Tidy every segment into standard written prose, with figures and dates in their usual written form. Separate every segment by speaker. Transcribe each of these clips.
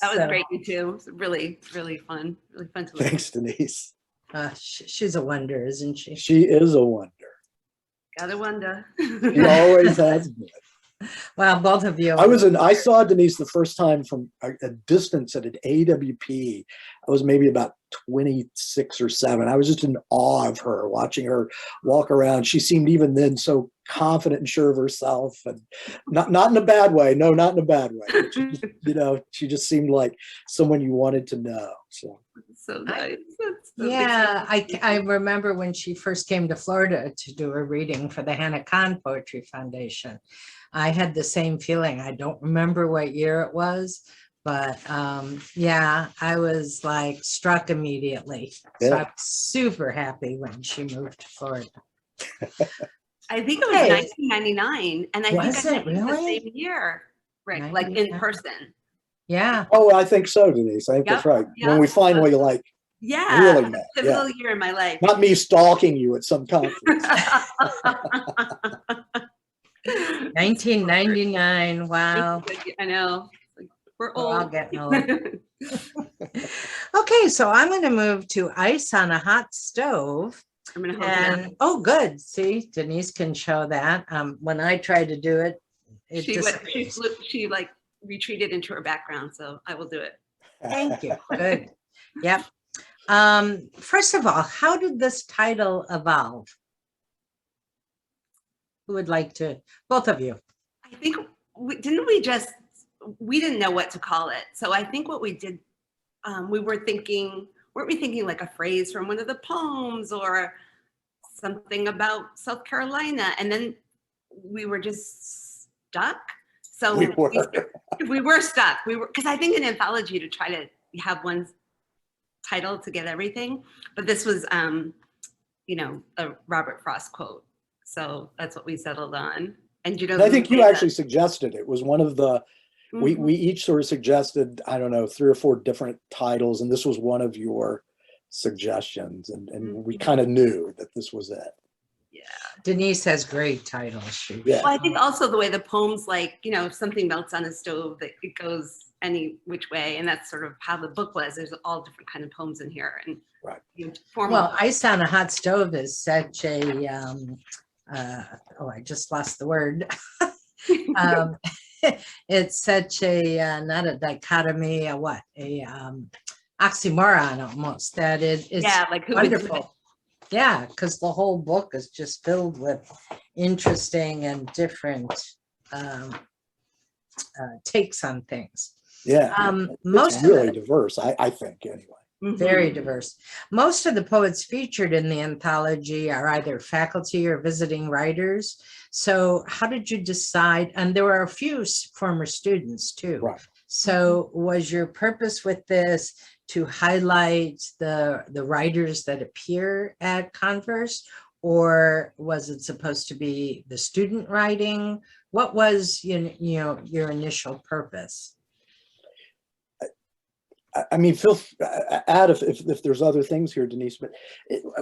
Speaker 1: That was
Speaker 2: So,
Speaker 1: great, you too. It was really, really fun to listen.
Speaker 3: Thanks, Denise.
Speaker 2: she's a wonder, isn't she?
Speaker 3: She is a wonder.
Speaker 1: Gotta wonder.
Speaker 3: She always has been.
Speaker 2: Well, both of you.
Speaker 3: I saw Denise the first time from a distance at an AWP. I was maybe about 26 or 7. I was just in awe of her, watching her walk around. She seemed even then so confident and sure of herself, and not in a bad way. No, not in a bad way. She just seemed like someone you wanted to know.
Speaker 1: So nice.
Speaker 2: Yeah, I remember when she first came to Florida to do a reading for the Hannah Kahn Poetry Foundation. I had the same feeling. I don't remember what year it was, but yeah, I was like struck immediately. So I'm super happy when she moved to Florida.
Speaker 1: I think it was 1999, and I
Speaker 2: was
Speaker 1: think
Speaker 2: it really
Speaker 1: the same year, Rick, like in person.
Speaker 2: Yeah.
Speaker 3: Oh, I think so, Denise. I think that's right.
Speaker 1: Yep.
Speaker 3: When we finally really met.
Speaker 1: Pivotal year in my life.
Speaker 3: Not me stalking you at some conference.
Speaker 2: 1999. Wow.
Speaker 1: I know. We're old.
Speaker 2: We're all getting old. Okay, so I'm going to move to Ice on a Hot Stove.
Speaker 1: I'm going to hold it up.
Speaker 2: Oh, good. See, Denise can show that. When I tried to do it,
Speaker 1: she like retreated into her background, so I will do it.
Speaker 2: Thank you. Good. Yep. First of all, how did this title evolve? Who would like to? Both of you.
Speaker 1: I think we didn't know what to call it. So I think what we did, we were thinking, weren't we thinking like a phrase from one of the poems or something about South Carolina? And then we were just stuck. So we were stuck. Because I think an anthology to try to have one title to get everything, but this was, a Robert Frost quote. So that's what we settled on. And
Speaker 3: I think you actually suggested it was one of the, we each sort of suggested, I don't know, 3 or 4 different titles. And this was one of your suggestions. And we kind of knew that this was it.
Speaker 1: Yeah.
Speaker 2: Denise has great titles.
Speaker 1: Well, I think also the way the poems, like, if something melts on a stove, that it goes any which way. And that's sort of how the book was. There's all different kind of poems in here. And
Speaker 3: right.
Speaker 2: Well, Ice on a Hot Stove is such a, I just lost the word. It's such a, not a dichotomy, a oxymoron almost, that it is
Speaker 1: like
Speaker 2: wonderful. Yeah, because the whole book is just filled with interesting and different takes on things.
Speaker 3: Yeah,
Speaker 2: most
Speaker 3: really diverse, I think, anyway.
Speaker 2: Very diverse. Most of the poets featured in the anthology are either faculty or visiting writers. So how did you decide? And there were a few former students too.
Speaker 3: Right.
Speaker 2: So was your purpose with this to highlight the writers that appear at Converse, or was it supposed to be the student writing? What was your initial purpose?
Speaker 3: I mean, Phil, add if there's other things here, Denise, but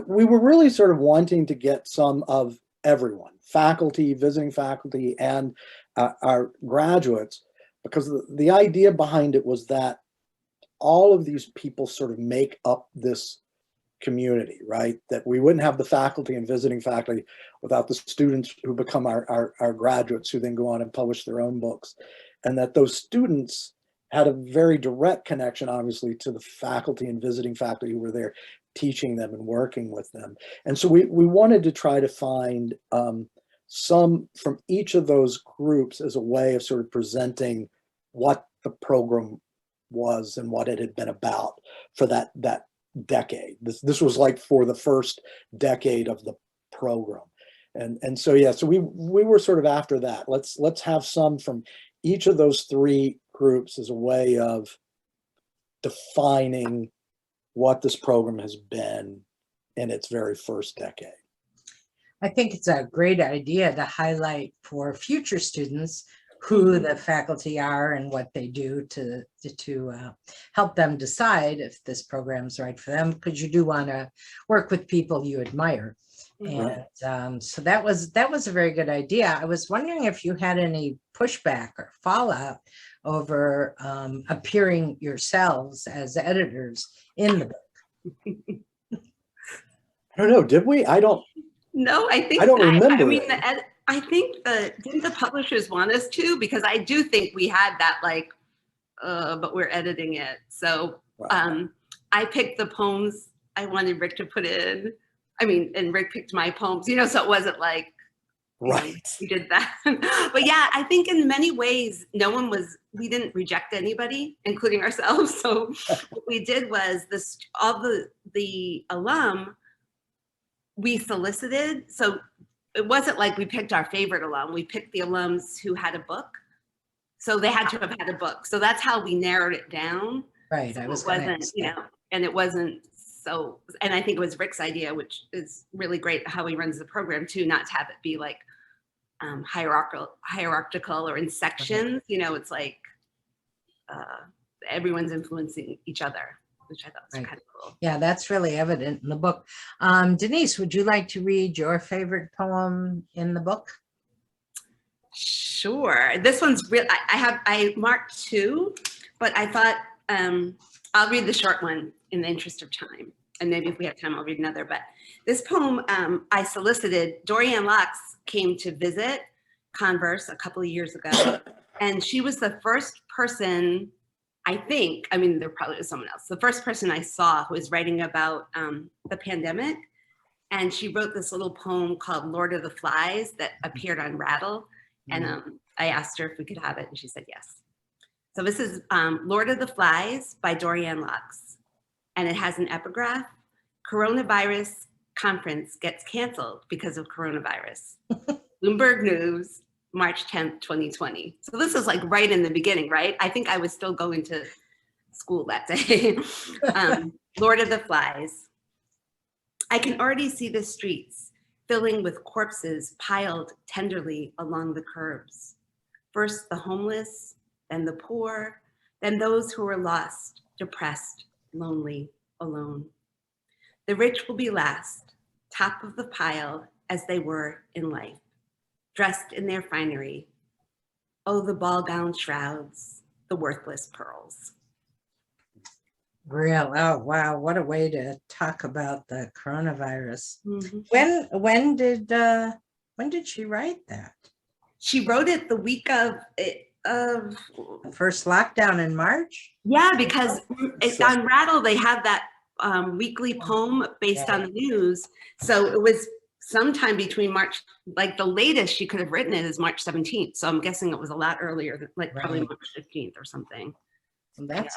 Speaker 3: we were really sort of wanting to get some of everyone, faculty, visiting faculty, and our graduates, because the idea behind it was that all of these people sort of make up this community, right? That we wouldn't have the faculty and visiting faculty without the students who become our graduates, who then go on and publish their own books. And that those students had a very direct connection, obviously, to the faculty and visiting faculty who were there teaching them and working with them. And so we wanted to try to find some from each of those groups as a way of sort of presenting what the program was and what it had been about for that decade. This was like for the first decade of the program. And so, yeah, so we were sort of after that. Let's have some from each of those 3 groups as a way of defining what this program has been in its very first decade.
Speaker 2: I think it's a great idea to highlight for future students who the faculty are and what they do to help them decide if this program is right for them, because you do want to work with people you admire.
Speaker 1: Mhm.
Speaker 2: And so that was a very good idea. I was wondering if you had any pushback or fallout over appearing yourselves as editors in the book.
Speaker 3: I don't know, did we?
Speaker 1: No,
Speaker 3: I don't
Speaker 1: I
Speaker 3: remember
Speaker 1: mean,
Speaker 3: it.
Speaker 1: I think didn't the publishers want us to? Because I do think we had that like, but we're editing it. So
Speaker 3: Right.
Speaker 1: I picked the poems I wanted Rick to put in. I mean, and Rick picked my poems, so it wasn't like,
Speaker 3: Right.
Speaker 1: we did that. But yeah, I think in many ways, we didn't reject anybody, including ourselves. So what we did was all the alum we solicited. So it wasn't like we picked our favorite alum. We picked the alums who had a book. So they had to have had a book. So that's how we narrowed it down.
Speaker 2: Right.
Speaker 1: So
Speaker 2: I was
Speaker 1: it
Speaker 2: going to
Speaker 1: wasn't, and it wasn't so, and I think it was Rick's idea, which is really great how he runs the program too, not to have it be like hierarchical or in sections. It's like everyone's influencing each other, which I thought was kind of cool.
Speaker 2: Yeah, that's really evident in the book. Denise, would you like to read your favorite poem in the book?
Speaker 1: Sure. This one's real. I marked two, but I thought I'll read the short one in the interest of time. And maybe if we have time, I'll read another. But this poem I solicited. Dorianne Locks came to visit Converse a couple of years ago. And she was the first person, I think, I mean, there probably was someone else, the first person I saw who was writing about the pandemic. And she wrote this little poem called Lord of the Flies that appeared on Rattle. And I asked her if we could have it, and she said yes. So this is Lord of the Flies by Dorianne Locks. And it has an epigraph. Coronavirus conference gets canceled because of coronavirus. Bloomberg News, March 10th, 2020. So this is like right in the beginning, right? I think I was still going to school that day. Lord of the Flies. I can already see the streets filling with corpses piled tenderly along the curbs. First the homeless, then the poor, then those who were lost, depressed, lonely, alone. The rich will be last, top of the pile as they were in life, dressed in their finery. Oh, the ball gown shrouds, the worthless pearls.
Speaker 2: Real. Oh, wow. What a way to talk about the coronavirus.
Speaker 1: Mm-hmm.
Speaker 2: When did she write that?
Speaker 1: She wrote it the week of
Speaker 2: the first lockdown in March?
Speaker 1: Yeah, because on Rattle, they have that weekly poem based on the news. So it was sometime between March, like the latest she could have written it is March 17th. So I'm guessing it was a lot earlier, like probably March 15th or something.
Speaker 2: That's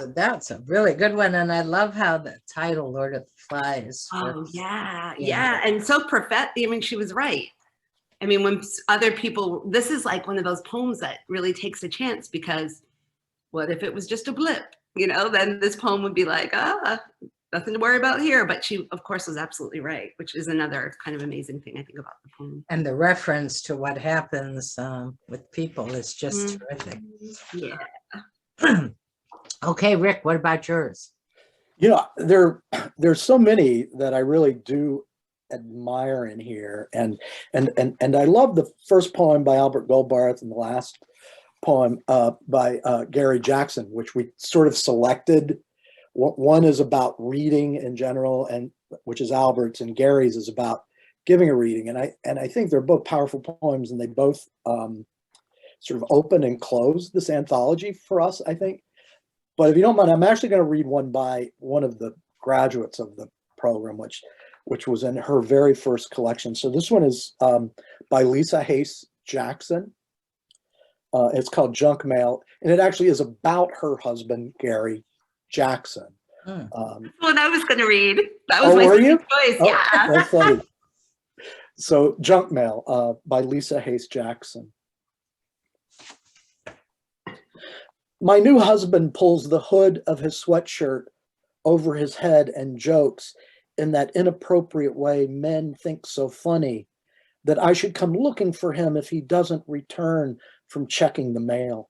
Speaker 2: a really good one. And I love how the title, Lord of the Flies.
Speaker 1: Oh, yeah. And so I mean, she was right. I mean, when other people, this is like one of those poems that really takes a chance, because what if it was just a blip? Then this poem would be like, nothing to worry about here. But she, of course, was absolutely right, which is another kind of amazing thing I think about the poem.
Speaker 2: And the reference to what happens with people is just terrific.
Speaker 1: Yeah.
Speaker 2: Okay, Rick, what about yours?
Speaker 3: There's so many that I really do admire in here, and I love the first poem by Albert Goldbarth and the last poem by Gary Jackson, which we sort of selected. One is about reading in general, and which is Albert's, and Gary's is about giving a reading. And I think they're both powerful poems, and they both sort of open and close this anthology for us, I think. But if you don't mind, I'm actually going to read one by one of the graduates of the program, which was in her very first collection. So this one is by Lisa Hayes Jackson. It's called Junk Mail, and it actually is about her husband, Gary Jackson.
Speaker 1: Well, I was going to read. That was my choice.
Speaker 3: Oh,
Speaker 1: yeah.
Speaker 3: That's funny. So Junk Mail by Lisa Hayes Jackson. My new husband pulls the hood of his sweatshirt over his head and jokes in that inappropriate way men think so funny, that I should come looking for him if he doesn't return from checking the mail.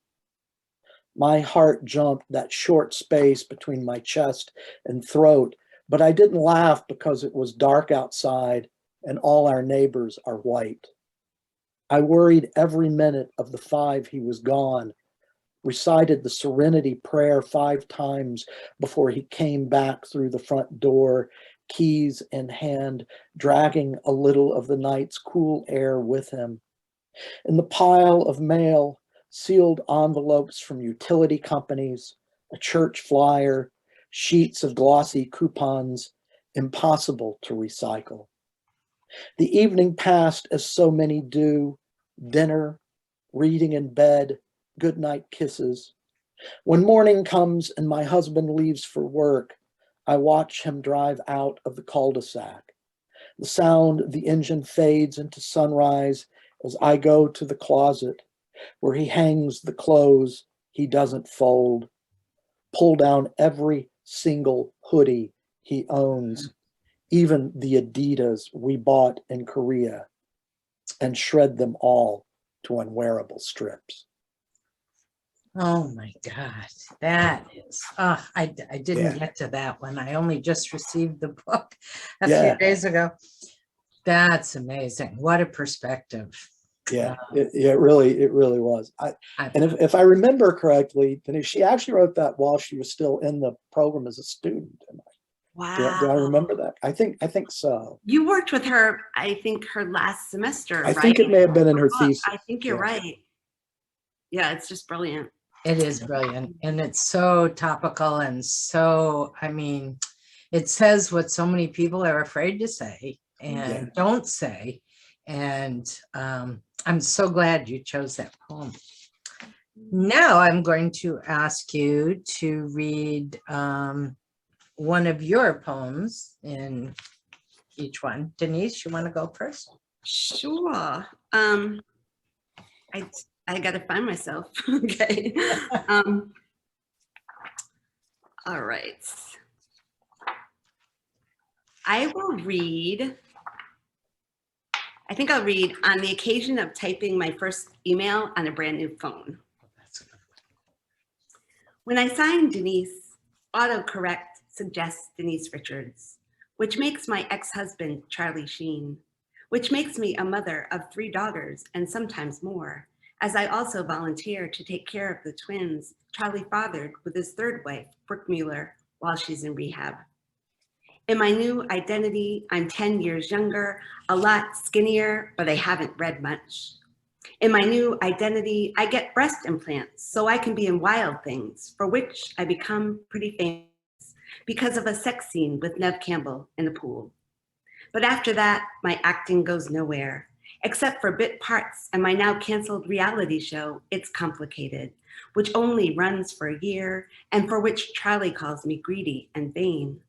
Speaker 3: My heart jumped that short space between my chest and throat, but I didn't laugh because it was dark outside and all our neighbors are white. I worried every minute of the 5 he was gone, recited the Serenity Prayer 5 times before he came back through the front door, keys in hand, dragging a little of the night's cool air with him. In the pile of mail, sealed envelopes from utility companies, a church flyer, sheets of glossy coupons, impossible to recycle. The evening passed as so many do, dinner, reading in bed, goodnight kisses. When morning comes and my husband leaves for work, I watch him drive out of the cul-de-sac. The sound of the engine fades into sunrise as I go to the closet where he hangs the clothes he doesn't fold, pull down every single hoodie he owns, even the Adidas we bought in Korea, and shred them all to unwearable strips.
Speaker 2: Oh my God, that is, I didn't get to that one. I only just received the book a few days ago. That's amazing. What a perspective.
Speaker 3: Yeah, it really was. And if I remember correctly, Denise, she actually wrote that while she was still in the program as a student.
Speaker 1: Wow.
Speaker 3: Do I remember that? I think so.
Speaker 1: You worked with her, I think, her last semester,
Speaker 3: I
Speaker 1: right?
Speaker 3: think it may have been in her thesis.
Speaker 1: I think you're right. Yeah, it's just brilliant.
Speaker 2: It is brilliant. And it's so topical and so, I mean, it says what so many people are afraid to say and don't say. And I'm so glad you chose that poem. Now I'm going to ask you to read one of your poems in each one. Denise, you want to go first?
Speaker 1: Sure. I got to find myself. Okay. All right. I will read. I think I'll read on the occasion of typing my first email on a brand new phone. When I sign Denise, autocorrect suggests Denise Richards, which makes my ex-husband Charlie Sheen, which makes me a mother of 3 daughters and sometimes more, as I also volunteer to take care of the twins Charlie fathered with his 3rd wife, Brooke Mueller, while she's in rehab. In my new identity, I'm 10 years younger, a lot skinnier, but I haven't read much. In my new identity, I get breast implants so I can be in Wild Things, for which I become pretty famous because of a sex scene with Nev Campbell in a pool. But after that, my acting goes nowhere, except for bit parts and my now canceled reality show, It's Complicated, which only runs for a year and for which Charlie calls me greedy and vain.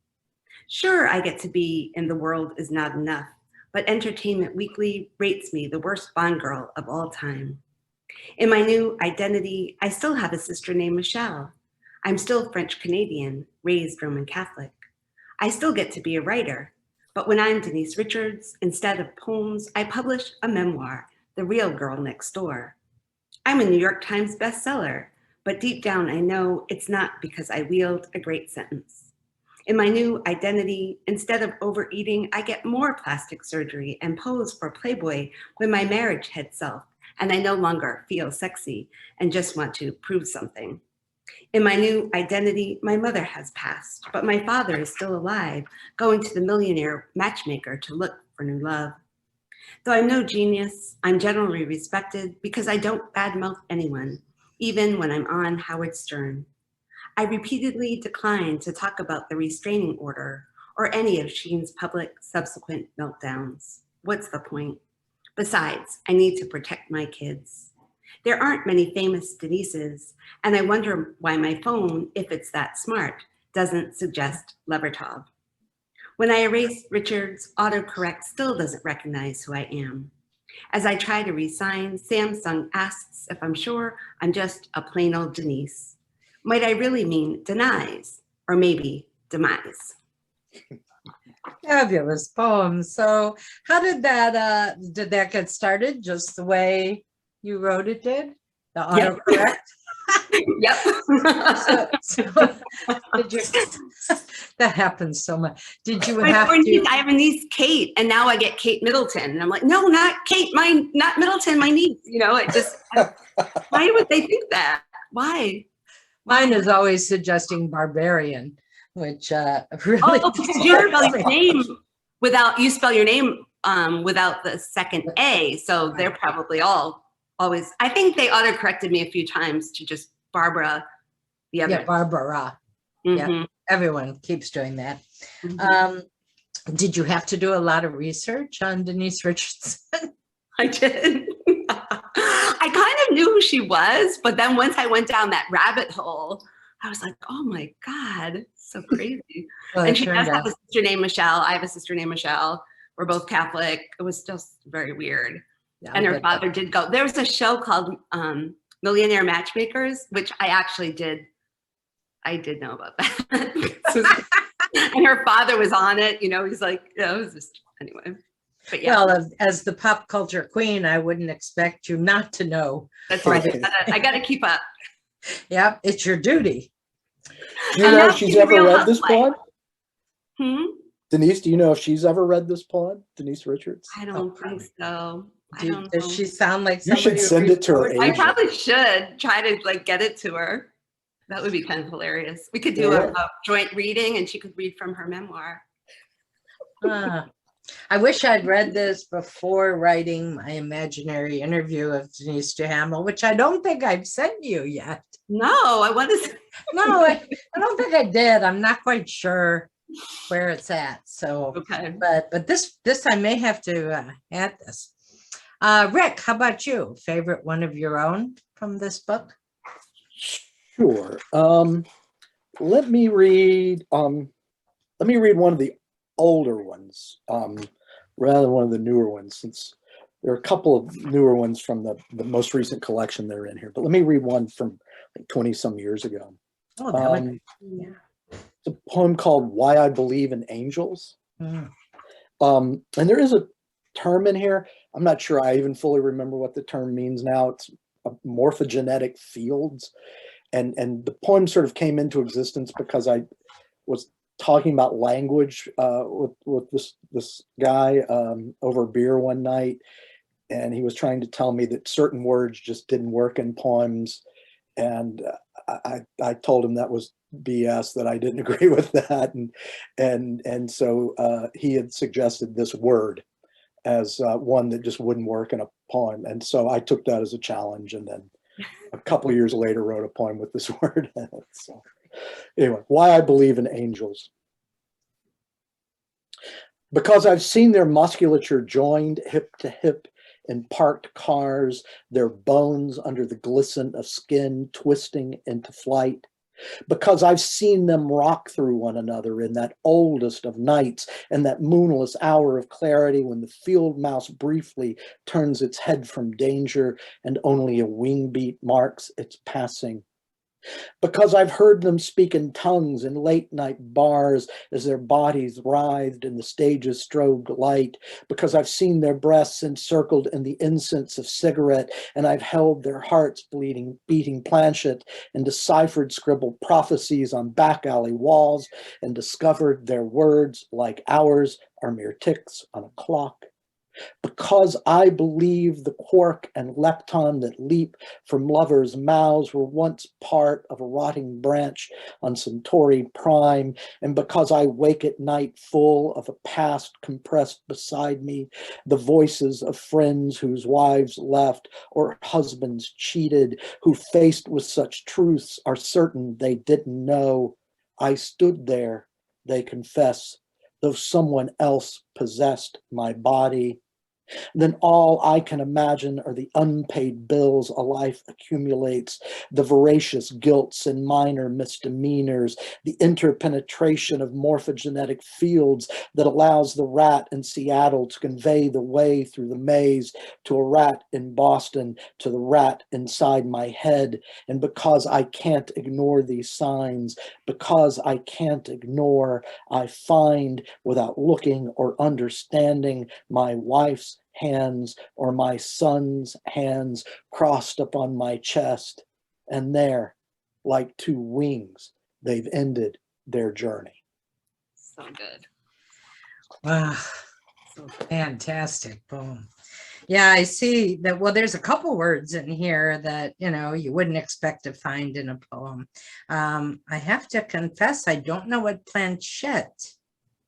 Speaker 1: Sure, I get to be in The World Is Not Enough, but Entertainment Weekly rates me the worst Bond girl of all time. In my new identity, I still have a sister named Michelle. I'm still French-Canadian, raised Roman Catholic. I still get to be a writer, but when I'm Denise Richards, instead of poems, I publish a memoir, The Real Girl Next Door. I'm a New York Times bestseller, but deep down I know it's not because I wield a great sentence. In my new identity, instead of overeating, I get more plastic surgery and pose for Playboy with my marriage head self, and I no longer feel sexy and just want to prove something. In my new identity, my mother has passed, but my father is still alive, going to the millionaire matchmaker to look for new love. Though I'm no genius, I'm generally respected because I don't badmouth anyone, even when I'm on Howard Stern. I repeatedly declined to talk about the restraining order or any of Sheen's public subsequent meltdowns. What's the point? Besides, I need to protect my kids. There aren't many famous Denises, and I wonder why my phone, if it's that smart, doesn't suggest Levertov. When I erase Richards, autocorrect still doesn't recognize who I am. As I try to re-sign, Samsung asks if I'm sure I'm just a plain old Denise. Might I really mean denies, or maybe demise?
Speaker 2: Fabulous poem. So how did that get started? Just the way you wrote it did? The autocorrect?
Speaker 1: Yep.
Speaker 2: Did you, that happens so much. Did you
Speaker 1: My
Speaker 2: have
Speaker 1: poor niece,
Speaker 2: to?
Speaker 1: I have a niece, Kate, and now I get Kate Middleton. And I'm like, no, not Kate, not Middleton, my niece. It just, why would they think that? Why?
Speaker 2: Mine is always suggesting barbarian, which really.
Speaker 1: Oh, because you spell your name you spell your name without the second A. So they're probably always, I think they auto-corrected me a few times to just Barbara, the other.
Speaker 2: Yeah, Barbara. Yeah, everyone keeps doing that. Did you have to do a lot of research on Denise Richardson?
Speaker 1: I did. I kind of knew who she was, but then once I went down that rabbit hole, I was like, oh my God, so crazy.
Speaker 2: Well,
Speaker 1: And she does have a sister named Michelle. I have a sister named Michelle. We're both Catholic. It was just very weird.
Speaker 2: Yeah,
Speaker 1: and her father did go. There was a show called Millionaire Matchmakers, which I did know about that. And her father was on it. He's like, it was just, anyway. But yeah.
Speaker 2: Well, as the pop culture queen, I wouldn't expect you not to know.
Speaker 1: That's right. I got to keep up.
Speaker 2: Yeah, it's your duty.
Speaker 3: Do you know if she's ever read this poem? Denise, do you know if she's ever read this poem? Denise Richards?
Speaker 1: I don't think so.
Speaker 2: Does she sound like
Speaker 3: you should send it to her agent?
Speaker 1: I probably should try to get it to her. That would be kind of hilarious. We could do a joint reading and she could read from her memoir.
Speaker 2: I wish I'd read this before writing my imaginary interview of Denise Duhamel, which I don't think I've sent you yet.
Speaker 1: No, I want to.
Speaker 2: No, I don't think I did. I'm not quite sure where it's at. So,
Speaker 1: okay.
Speaker 2: But this I may have to add this. Rick, how about you? Favorite one of your own from this book?
Speaker 3: Sure. Let me read one of the older ones rather than one of the newer ones, since there are a couple of newer ones from the most recent collection that are in here. But let me read one from like 20 some years ago.
Speaker 2: Oh,
Speaker 3: it's a poem called Why I Believe in Angels. And there is a term in here. I'm not sure I even fully remember what the term means now. It's morphogenetic fields. And the poem sort of came into existence because I was talking about language with this guy over beer one night, and he was trying to tell me that certain words just didn't work in poems, and I told him that was BS, that I didn't agree with that, and so he had suggested this word as one that just wouldn't work in a poem, and so I took that as a challenge, and then a couple of years later wrote a poem with this word in it. So anyway, Why I Believe in Angels. Because I've seen their musculature joined hip to hip in parked cars, their bones under the glisten of skin twisting into flight. Because I've seen them rock through one another in that oldest of nights and that moonless hour of clarity when the field mouse briefly turns its head from danger and only a wing beat marks its passing. Because I've heard them speak in tongues in late night bars as their bodies writhed and the stages strobed light. Because I've seen their breasts encircled in the incense of cigarette, and I've held their hearts beating planchet and deciphered scribbled prophecies on back alley walls and discovered their words, like ours, are mere ticks on a clock. Because I believe the quark and lepton that leap from lovers' mouths were once part of a rotting branch on Centauri Prime, and because I wake at night full of a past compressed beside me, the voices of friends whose wives left or husbands cheated, who faced with such truths are certain they didn't know. I stood there, they confess, though someone else possessed my body. Then all I can imagine are the unpaid bills a life accumulates, the voracious guilts and minor misdemeanors, the interpenetration of morphogenetic fields that allows the rat in Seattle to convey the way through the maze to a rat in Boston, to the rat inside my head. And because I can't ignore these signs, because I can't ignore, I find, without looking or understanding, my wife's hands or my son's hands crossed upon my chest, and there, like two wings, they've ended their journey.
Speaker 1: So good.
Speaker 2: Wow,
Speaker 1: So good.
Speaker 2: fantastic poem. Yeah, I see that. Well, there's a couple words in here that, you know, you wouldn't expect to find in a poem. I have to confess, I don't know what planchette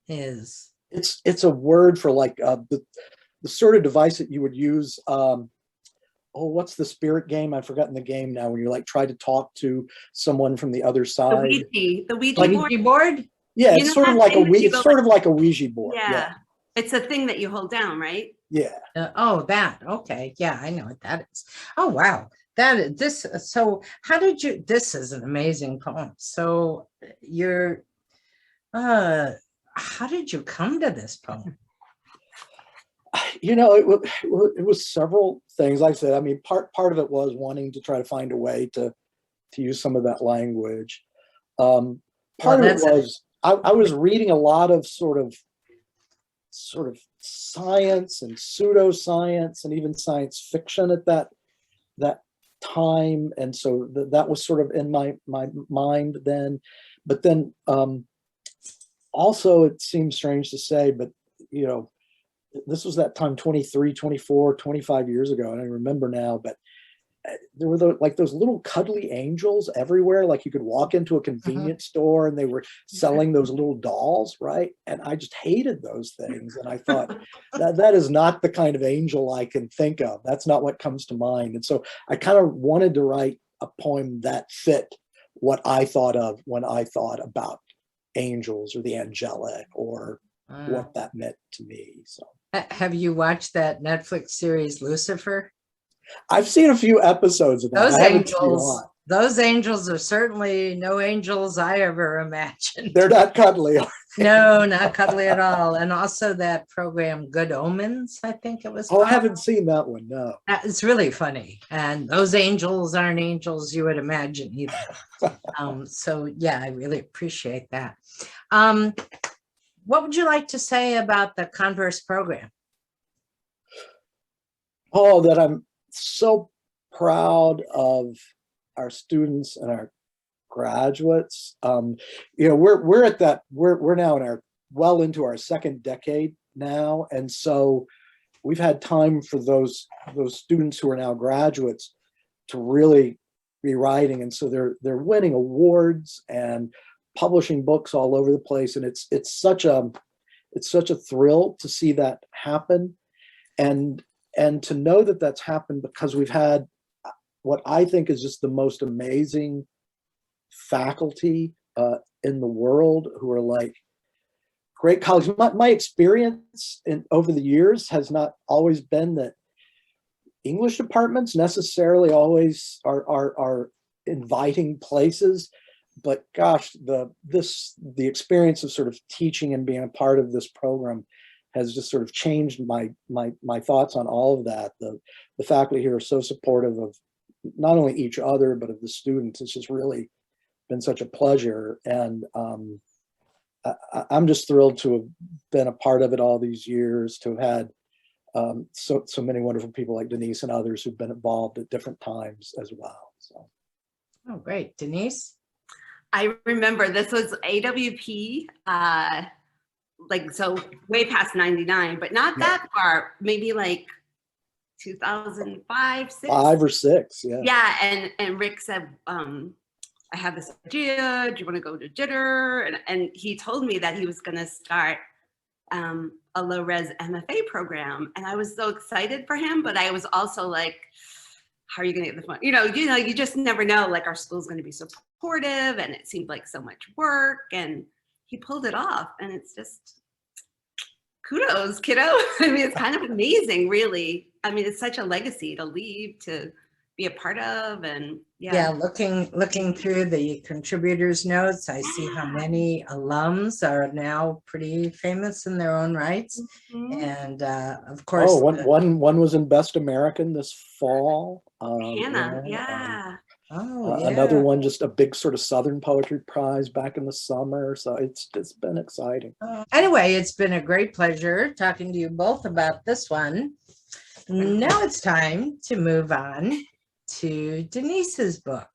Speaker 2: is.
Speaker 3: It's a word for like the sort of device that you would use. Oh, what's the spirit game? I've forgotten the game now. When you like try to talk to someone from the other
Speaker 1: The
Speaker 3: side.
Speaker 1: Ouija
Speaker 3: Like-
Speaker 1: board.
Speaker 2: Ouija board?
Speaker 3: Yeah,
Speaker 1: You
Speaker 3: it's
Speaker 1: know
Speaker 3: sort of
Speaker 1: that
Speaker 3: like
Speaker 1: thing that you
Speaker 3: it's
Speaker 1: go
Speaker 3: sort of like a Ouija board.
Speaker 1: Yeah. It's a thing that you hold down, right?
Speaker 3: Yeah.
Speaker 2: Oh, that. Okay. Yeah, I know what that is. Oh, wow. That is this. So how did you, this is an amazing poem. So you're, how did you come to this poem?
Speaker 3: You know, it was several things. Like I said, I mean, part of it was wanting to try to find a way to use some of that language. Part of it was I was reading a lot of sort of science and pseudoscience and even science fiction at that time, and so that was sort of in my mind then. But then also, it seems strange to say, but you know, this was that time 23, 24, 25 years ago, and I remember now, but there were like those little cuddly angels everywhere. Like you could walk into a convenience store and they were selling those little dolls, right? And I just hated those things. And I thought that is not the kind of angel I can think of. That's not what comes to mind. And so I kind of wanted to write a poem that fit what I thought of when I thought about angels or the angelic or what that meant to me. So
Speaker 2: Have you watched that Netflix series Lucifer?
Speaker 3: I've seen a few episodes of that.
Speaker 2: Those angels are certainly no angels I ever imagined.
Speaker 3: They're not cuddly.
Speaker 2: No, not cuddly at all. And also that program Good Omens, I think it was
Speaker 3: Oh, I
Speaker 2: called.
Speaker 3: haven't seen that one, no.
Speaker 2: It's really funny. And those angels aren't angels you would imagine either. So yeah, I really appreciate that. What would you like to say about the Converse program?
Speaker 3: Oh, that I'm so proud of our students and our graduates. You know, we're now in well into our second decade now, and so we've had time for those students who are now graduates to really be writing, and so they're winning awards and publishing books all over the place, and it's such a thrill to see that happen, and to know that that's happened because we've had what I think is just the most amazing faculty in the world who are like great colleagues. My experience over the years has not always been that English departments necessarily always are inviting places, but gosh, the experience of sort of teaching and being a part of this program has just sort of changed my thoughts on all of that. The faculty here are so supportive of not only each other, but of the students. It's just really been such a pleasure. And I'm just thrilled to have been a part of it all these years, to have had so many wonderful people like Denise and others who've been involved at different times as well. So.
Speaker 2: Oh, great. Denise?
Speaker 1: I remember this was AWP, like, so way past 99, but not that far, maybe like 2005, 6.
Speaker 3: 5 or 6, yeah.
Speaker 1: Yeah, and Rick said, I have this idea, do you want to go to Jitter? And he told me that he was going to start a low-res MFA program, and I was so excited for him, but I was also like, how are you going to get the fund? You know, you just never know, like our school's going to be supportive, and it seemed like so much work, and he pulled it off, and it's just kudos, kiddo. I mean, it's kind of amazing, really. I mean, it's such a legacy to leave, to be a part of, and
Speaker 2: Yeah, looking through the contributors notes, I see how many alums are now pretty famous in their own rights. And of course,
Speaker 3: one was in Best American this fall.
Speaker 1: Hannah, yeah.
Speaker 3: Another one, just a big sort of Southern Poetry Prize back in the summer. So it's been exciting.
Speaker 2: Anyway, it's been a great pleasure talking to you both about this one. Now it's time to move on to Denise's book.